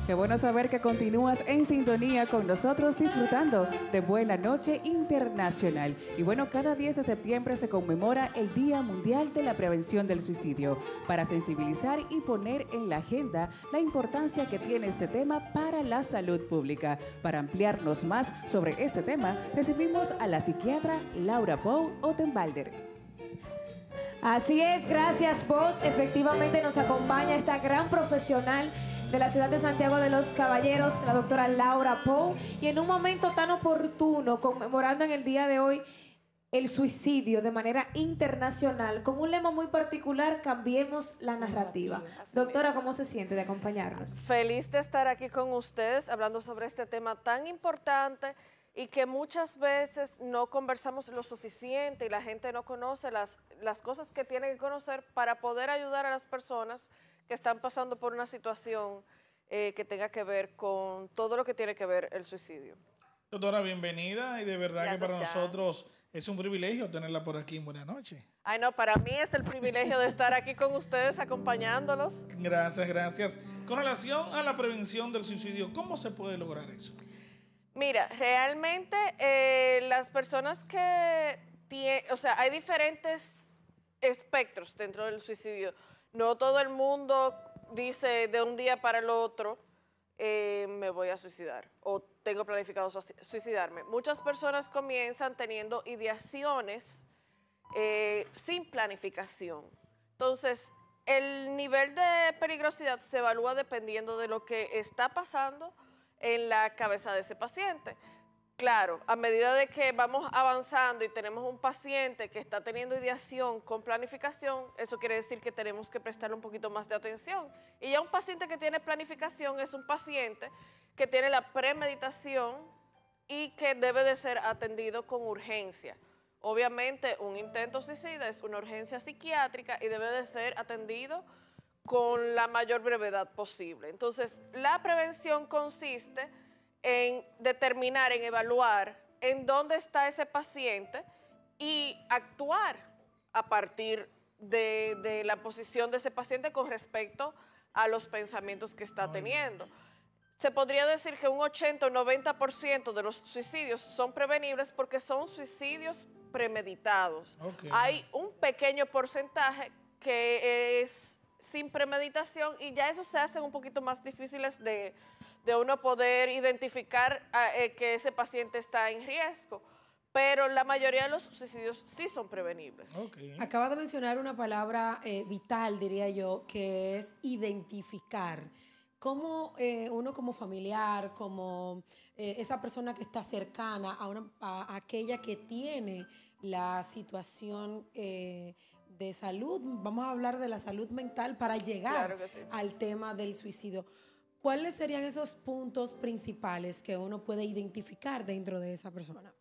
Qué bueno saber que continúas en sintonía con nosotros disfrutando de Buena Noche Internacional. Y bueno, cada 10 de septiembre se conmemora el Día Mundial de la Prevención del Suicidio para sensibilizar y poner en la agenda la importancia que tiene este tema para la salud pública. Para ampliarnos más sobre este tema, recibimos a la psiquiatra Laura Pou Ottenbalder. Así es, gracias vos. Efectivamente nos acompaña esta gran profesional de la ciudad de Santiago de los Caballeros, la doctora Laura Pou, y en un momento tan oportuno, conmemorando en el día de hoy el suicidio de manera internacional, con un lema muy particular: cambiemos la narrativa. Doctora, ¿cómo se siente de acompañarnos? Feliz de estar aquí con ustedes hablando sobre este tema tan importante y que muchas veces no conversamos lo suficiente y la gente no conoce las cosas que tiene que conocer para poder ayudar a las personas que están pasando por una situación que tenga que ver con todo lo que tiene que ver el suicidio. Doctora, bienvenida, y de verdad Gracias, que para Jan. nosotros es un privilegio tenerla por aquí en Buenas Noches. Ay, no, para mí es el privilegio de estar aquí con ustedes acompañándolos. Gracias, gracias. Con relación a la prevención del suicidio, ¿cómo se puede lograr eso? Mira, realmente las personas que tienen, o sea, hay diferentes espectros dentro del suicidio. No todo el mundo dice de un día para el otro, me voy a suicidar o tengo planificado suicidarme. Muchas personas comienzan teniendo ideaciones sin planificación. Entonces, el nivel de peligrosidad se evalúa dependiendo de lo que está pasando en la cabeza de ese paciente. Claro, a medida de que vamos avanzando y tenemos un paciente que está teniendo ideación con planificación, eso quiere decir que tenemos que prestarle un poquito más de atención. Y ya un paciente que tiene planificación es un paciente que tiene la premeditación y que debe de ser atendido con urgencia. Obviamente, un intento suicida es una urgencia psiquiátrica y debe de ser atendido con la mayor brevedad posible. Entonces, la prevención consiste en determinar, en evaluar en dónde está ese paciente y actuar a partir de la posición de ese paciente con respecto a los pensamientos que está teniendo. Se podría decir que un 80 o 90% de los suicidios son prevenibles porque son suicidios premeditados. Okay. Hay un pequeño porcentaje que es sin premeditación y ya eso se hace un poquito más difíciles de uno poder identificar que ese paciente está en riesgo, pero la mayoría de los suicidios sí son prevenibles. Okay. Acaba de mencionar una palabra vital, diría yo, que es identificar. ¿Cómo uno como familiar, como esa persona que está cercana a aquella que tiene la situación de salud, vamos a hablar de la salud mental para llegar Claro que sí. al tema del suicidio? ¿Cuáles serían esos puntos principales que uno puede identificar dentro de esa persona?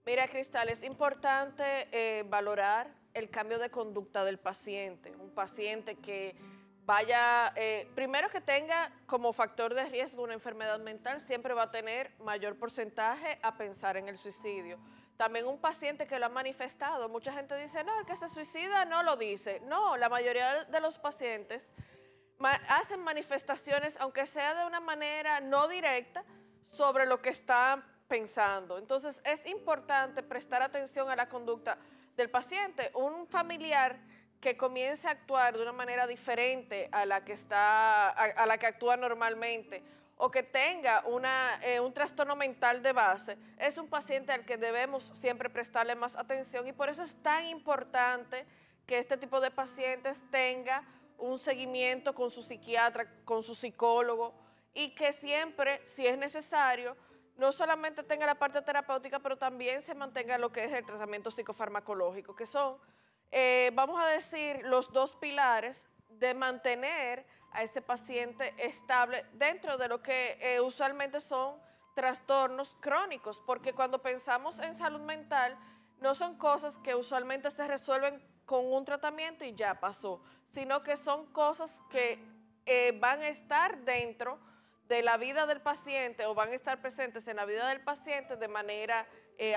Mira, Cristal, es importante valorar el cambio de conducta del paciente. Un paciente que vaya, primero que tenga como factor de riesgo una enfermedad mental, siempre va a tener mayor porcentaje a pensar en el suicidio. También un paciente que lo ha manifestado. Mucha gente dice, no, el que se suicida no lo dice. No, la mayoría de los pacientes hacen manifestaciones, aunque sea de una manera no directa, sobre lo que están pensando. Entonces, es importante prestar atención a la conducta del paciente. Un familiar que comience a actuar de una manera diferente a la que actúa normalmente, o que tenga un trastorno mental de base, es un paciente al que debemos siempre prestarle más atención, y por eso es tan importante que este tipo de pacientes tenga un seguimiento con su psiquiatra, con su psicólogo, y que siempre, si es necesario, no solamente tenga la parte terapéutica, pero también se mantenga lo que es el tratamiento psicofarmacológico, que son, vamos a decir, los dos pilares de mantener a ese paciente estable dentro de lo que usualmente son trastornos crónicos, porque cuando pensamos en salud mental, no son cosas que usualmente se resuelven con un tratamiento y ya pasó, sino que son cosas que van a estar dentro de la vida del paciente o van a estar presentes en la vida del paciente de manera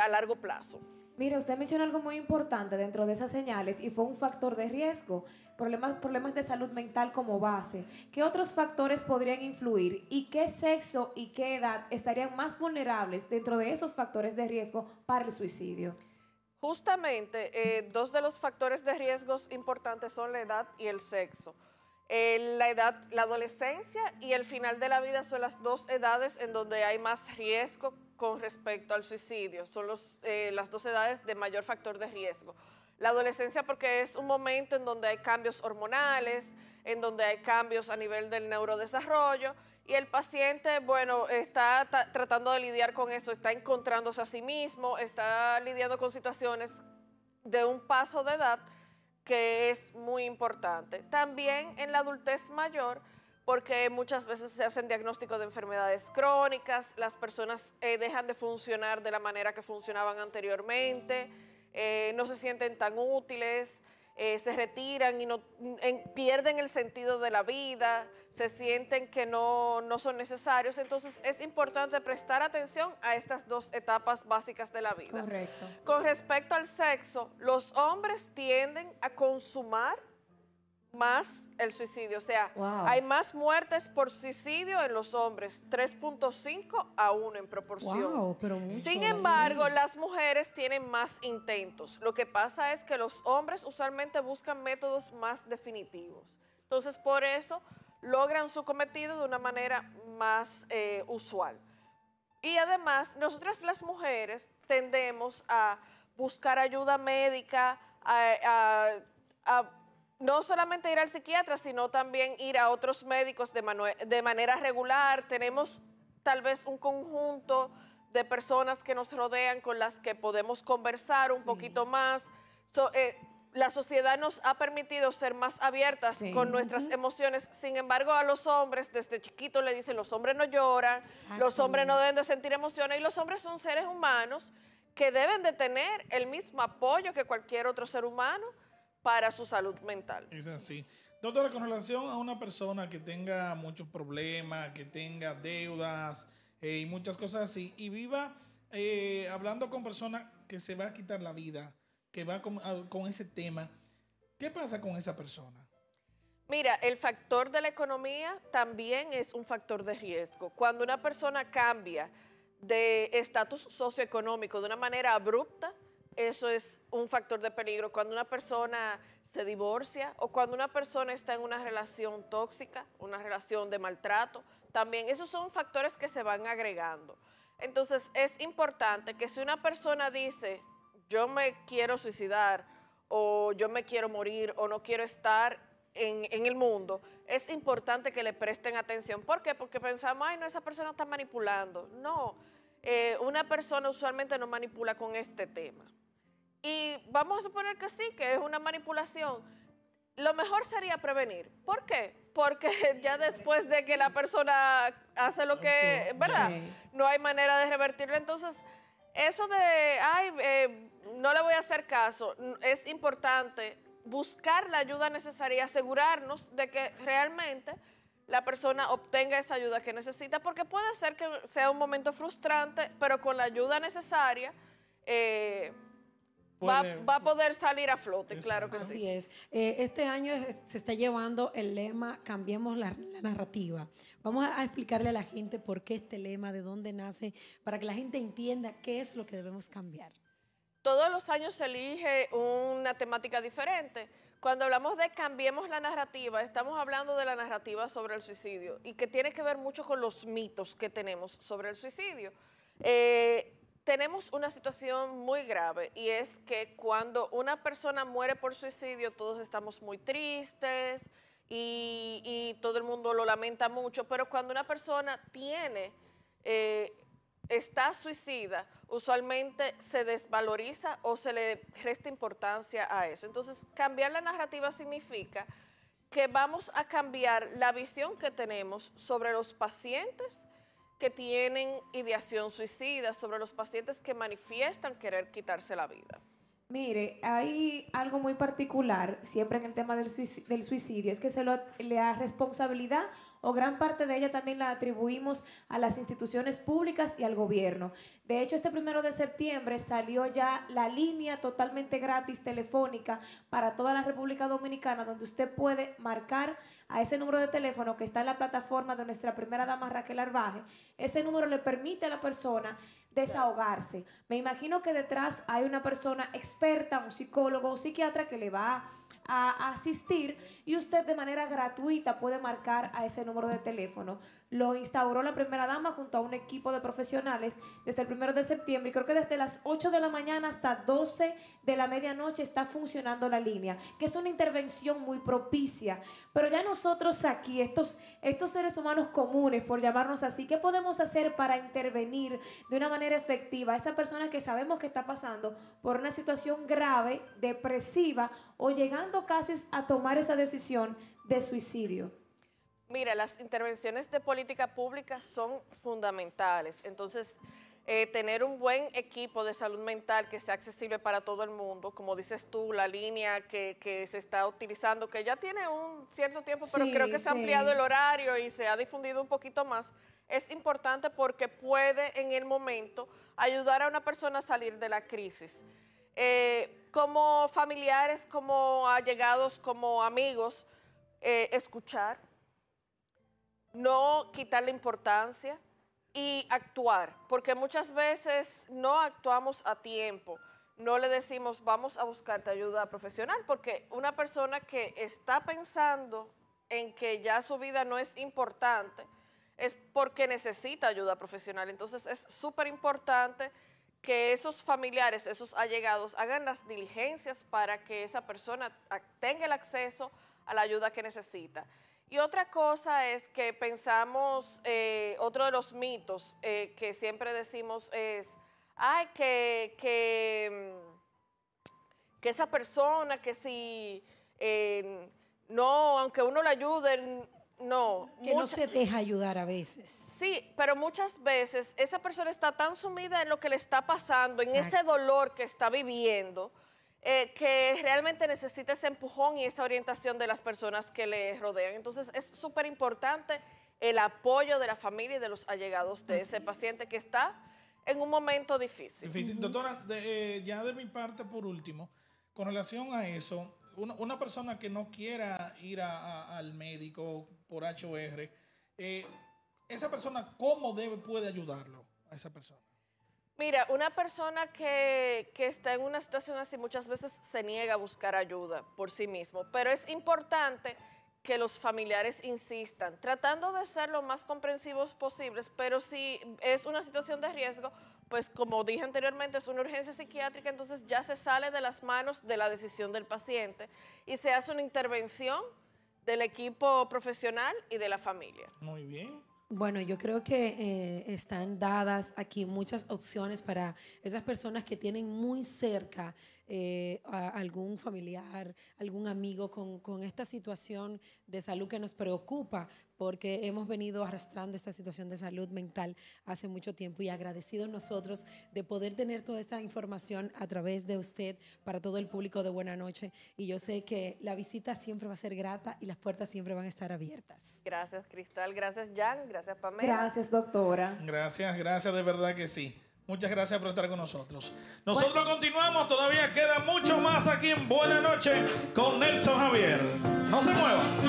a largo plazo. Mire, usted menciona algo muy importante dentro de esas señales y fue un factor de riesgo, problemas de salud mental como base. ¿Qué otros factores podrían influir y qué sexo y qué edad estarían más vulnerables dentro de esos factores de riesgo para el suicidio? Justamente, dos de los factores de riesgos importantes son la edad y el sexo. La edad, la adolescencia y el final de la vida son las dos edades en donde hay más riesgo con respecto al suicidio. Son las dos edades de mayor factor de riesgo. La adolescencia porque es un momento en donde hay cambios hormonales, en donde hay cambios a nivel del neurodesarrollo y el paciente, bueno, está tratando de lidiar con eso, está encontrándose a sí mismo, está lidiando con situaciones de un paso de edad que es muy importante. También en la adultez mayor, porque muchas veces se hacen diagnósticos de enfermedades crónicas, las personas dejan de funcionar de la manera que funcionaban anteriormente, no se sienten tan útiles, se retiran y pierden el sentido de la vida, se sienten que no son necesarios. Entonces es importante prestar atención a estas dos etapas básicas de la vida. Correcto. Con respecto al sexo, los hombres tienden a consumar más el suicidio, o sea, Wow. hay más muertes por suicidio en los hombres, 3.5 a 1 en proporción. Wow, pero mucho. Sin embargo, las mujeres tienen más intentos. Lo que pasa es que los hombres usualmente buscan métodos más definitivos. Entonces, por eso logran su cometido de una manera más usual. Y además, nosotras las mujeres tendemos a buscar ayuda médica, a no solamente ir al psiquiatra, sino también ir a otros médicos de manera regular. Tenemos tal vez un conjunto de personas que nos rodean con las que podemos conversar un poquito más. La sociedad nos ha permitido ser más abiertas con nuestras emociones. Sin embargo, a los hombres desde chiquitos le dicen los hombres no lloran, los hombres no deben de sentir emociones y los hombres son seres humanos que deben de tener el mismo apoyo que cualquier otro ser humano para su salud mental. Es así. Doctora, con relación a una persona que tenga muchos problemas, que tenga deudas y muchas cosas así, y viva hablando con personas que se va a quitar la vida, que va con ese tema, ¿qué pasa con esa persona? Mira, el factor de la economía también es un factor de riesgo. Cuando una persona cambia de estatus socioeconómico de una manera abrupta, eso es un factor de peligro. Cuando una persona se divorcia o cuando una persona está en una relación tóxica, una relación de maltrato, también esos son factores que se van agregando. Entonces es importante que si una persona dice, yo me quiero suicidar o yo me quiero morir o no quiero estar en el mundo, es importante que le presten atención. ¿Por qué? Porque pensamos, ay, no, esa persona está manipulando. No, una persona usualmente no manipula con este tema. Y vamos a suponer que sí, que es una manipulación. Lo mejor sería prevenir. ¿Por qué? Porque ya después de que la persona hace lo que, ¿verdad? No hay manera de revertirlo. Entonces, eso de, ay, no le voy a hacer caso, es importante buscar la ayuda necesaria y asegurarnos de que realmente la persona obtenga esa ayuda que necesita, porque puede ser que sea un momento frustrante, pero con la ayuda necesaria va a poder salir a flote, claro que sí. Así es. Este año se está llevando el lema Cambiemos la narrativa. Vamos a explicarle a la gente por qué este lema, de dónde nace, para que la gente entienda qué es lo que debemos cambiar. Todos los años se elige una temática diferente. Cuando hablamos de cambiemos la narrativa, estamos hablando de la narrativa sobre el suicidio y que tiene que ver mucho con los mitos que tenemos sobre el suicidio. Tenemos una situación muy grave y es que cuando una persona muere por suicidio, todos estamos muy tristes y todo el mundo lo lamenta mucho, pero cuando una persona está suicida, usualmente se desvaloriza o se le resta importancia a eso. Entonces, cambiar la narrativa significa que vamos a cambiar la visión que tenemos sobre los pacientes que tienen ideación suicida, sobre los pacientes que manifiestan querer quitarse la vida. Mire, hay algo muy particular siempre en el tema del suicidio, es que le da responsabilidad o gran parte de ella también la atribuimos a las instituciones públicas y al gobierno. De hecho, este 1 de septiembre salió ya la línea totalmente gratis telefónica para toda la República Dominicana, donde usted puede marcar a ese número de teléfono que está en la plataforma de nuestra primera dama Raquel Arbaje. Ese número le permite a la persona desahogarse. Me imagino que detrás hay una persona experta, un psicólogo o psiquiatra que le va a asistir y usted de manera gratuita puede marcar a ese número de teléfono. Lo instauró la primera dama junto a un equipo de profesionales desde el 1 de septiembre y creo que desde las 8 de la mañana hasta 12 de la medianoche está funcionando la línea, que es una intervención muy propicia. Pero ya nosotros aquí, estos seres humanos comunes, por llamarnos así, ¿qué podemos hacer para intervenir de una manera efectiva a esa persona que sabemos que está pasando por una situación grave, depresiva o llegando casi a tomar esa decisión de suicidio? Mira, las intervenciones de política pública son fundamentales. Entonces, tener un buen equipo de salud mental que sea accesible para todo el mundo, como dices tú, la línea que se está utilizando, que ya tiene un cierto tiempo, pero creo que se ha ampliado el horario y se ha difundido un poquito más, es importante porque puede en el momento ayudar a una persona a salir de la crisis. Como familiares, como allegados, como amigos, escuchar, no quitarle importancia y actuar, porque muchas veces no actuamos a tiempo, no le decimos vamos a buscarte ayuda profesional, porque una persona que está pensando en que ya su vida no es importante es porque necesita ayuda profesional. Entonces es súper importante que esos familiares, esos allegados hagan las diligencias para que esa persona tenga el acceso a la ayuda que necesita. Y otra cosa es que pensamos, otro de los mitos que siempre decimos es, ay, que esa persona, que si no, aunque uno le ayude, no. Que no se deja ayudar a veces. Sí, pero muchas veces esa persona está tan sumida en lo que le está pasando, en ese dolor que está viviendo, que realmente necesita ese empujón y esa orientación de las personas que le rodean. Entonces es súper importante el apoyo de la familia y de los allegados de ese paciente que está en un momento difícil. Doctora, ya de mi parte, por último, con relación a eso, una persona que no quiera ir al médico por HOR, esa persona, ¿cómo puede ayudarlo a esa persona? Mira, una persona que está en una situación así muchas veces se niega a buscar ayuda por sí mismo, pero es importante que los familiares insistan, tratando de ser lo más comprensivos posibles, pero si es una situación de riesgo, pues como dije anteriormente, es una urgencia psiquiátrica, entonces ya se sale de las manos de la decisión del paciente y se hace una intervención del equipo profesional y de la familia. Muy bien. Bueno, yo creo que están dadas aquí muchas opciones para esas personas que tienen muy cerca a algún familiar, algún amigo con esta situación de salud que nos preocupa, porque hemos venido arrastrando esta situación de salud mental hace mucho tiempo y agradecidos nosotros de poder tener toda esta información a través de usted para todo el público de Buena Noche. Y yo sé que la visita siempre va a ser grata y las puertas siempre van a estar abiertas. Gracias, Cristal. Gracias, Jan. Gracias, Pamela. Gracias, doctora. Gracias, de verdad que sí. Muchas gracias por estar con nosotros. Nosotros continuamos, todavía queda mucho más aquí en Buena Noche con Nelson Javier. No se muevan.